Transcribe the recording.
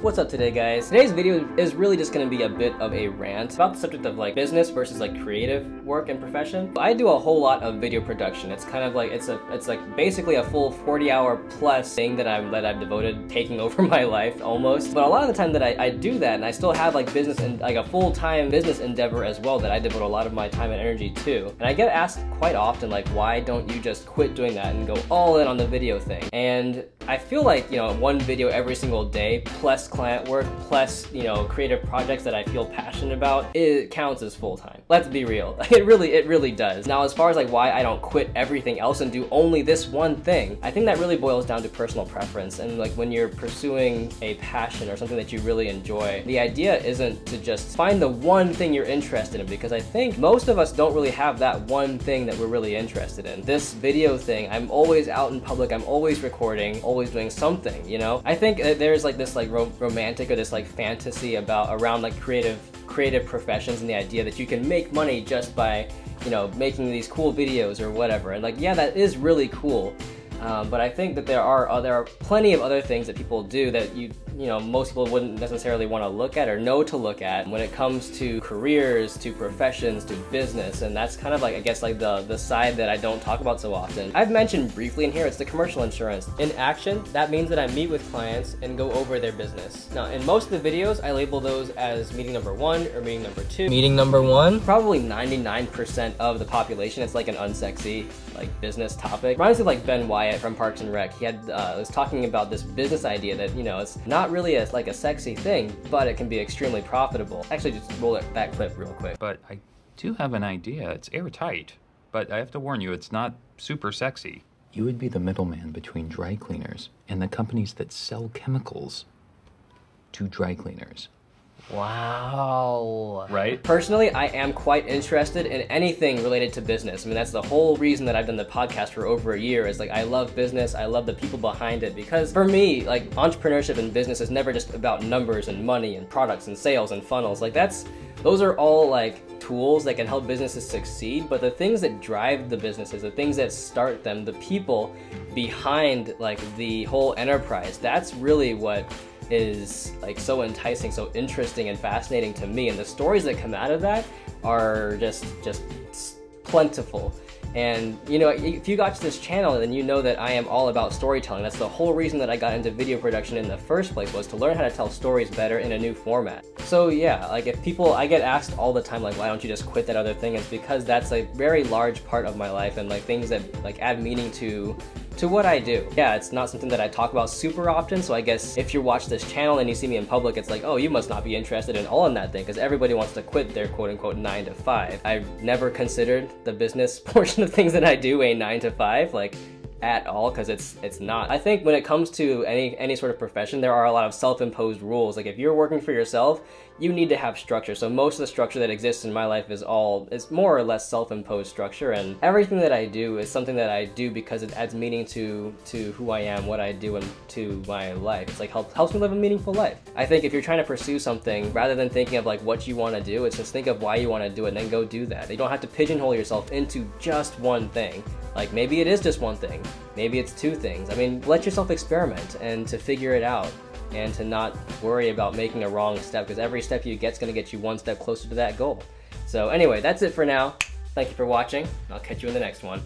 What's up today, guys? Today's video is really just going to be a bit of a rant about the subject of like business versus like creative work and profession. I do a whole lot of video production. It's kind of like it's like basically a full 40-hour plus thing that I've devoted taking over my life almost. But a lot of the time that I do that, and I still have like business and like a full-time business endeavor as well that I devote a lot of my time and energy to. And I get asked quite often like, why don't you just quit doing that and go all in on the video thing? And I feel like, you know, one video every single day plus client work plus, you know, creative projects that I feel passionate about, it counts as full-time. Let's be real. It really does. Now, as far as like why I don't quit everything else and do only this one thing, I think that really boils down to personal preference. And like when you're pursuing a passion or something that you really enjoy, the idea isn't to just find the one thing you're interested in, because I think most of us don't really have that one thing that we're really interested in. This video thing, I'm always out in public, I'm always recording, always doing something, you know? I think there's like this like romantic or this like fantasy around like creative professions and the idea that you can make money just by, you know, making these cool videos or whatever. And like, yeah, that is really cool. But I think that there are plenty of other things that people do that you know, most people wouldn't necessarily want to look at or know to look at when it comes to careers, to professions, to business. And that's kind of like, I guess, like the side that I don't talk about so often. I've mentioned briefly in here, it's the commercial insurance. In action, that means that I meet with clients and go over their business. Now, in most of the videos, I label those as meeting number 1 or meeting number 2. Meeting number 1, probably 99% of the population, it's like an unsexy like business topic. Reminds me of like Ben Wyatt from Parks and Rec. He was talking about this business idea that, you know, it's not really like a sexy thing, but it can be extremely profitable. Actually, just roll that clip real quick. But I do have an idea. It's airtight, but I have to warn you, it's not super sexy. You would be the middleman between dry cleaners and the companies that sell chemicals to dry cleaners. Wow. Right? Personally, I am quite interested in anything related to business. I mean, that's the whole reason that I've done the podcast for over a year, is like I love business, I love the people behind it, because for me, like entrepreneurship and business is never just about numbers and money and products and sales and funnels. Like those are all like tools that can help businesses succeed, but the things that drive the businesses, the things that start them, the people behind like the whole enterprise, that's really what is like so enticing, so interesting and fascinating to me. And the stories that come out of that are just plentiful. And you know, if you got to this channel, then you know that I am all about storytelling. That's the whole reason that I got into video production in the first place, was to learn how to tell stories better in a new format. So yeah, like I get asked all the time like, why don't you just quit that other thing? It's because that's a very large part of my life, and like things that like add meaning to what I do. Yeah, it's not something that I talk about super often, so I guess if you watch this channel and you see me in public, it's like, oh, you must not be interested in all in that thing, because everybody wants to quit their quote-unquote 9 to 5. I've never considered the business portion of things that I do a 9 to 5, like at all, because it's not. I think when it comes to any sort of profession, there are a lot of self-imposed rules. Like if you're working for yourself, you need to have structure. So most of the structure that exists in my life is more or less self-imposed structure, and everything that I do is something that I do because it adds meaning to who I am, what I do, and to my life. It's like helps me live a meaningful life. I think if you're trying to pursue something, rather than thinking of like what you want to do, it's just think of why you want to do it and then go do that. You don't have to pigeonhole yourself into just one thing. Like maybe it is just one thing, maybe it's 2 things. I mean, let yourself experiment and to figure it out, and to not worry about making a wrong step, because every step you get is going to get you one step closer to that goal. So anyway, that's it for now. Thank you for watching. I'll catch you in the next one.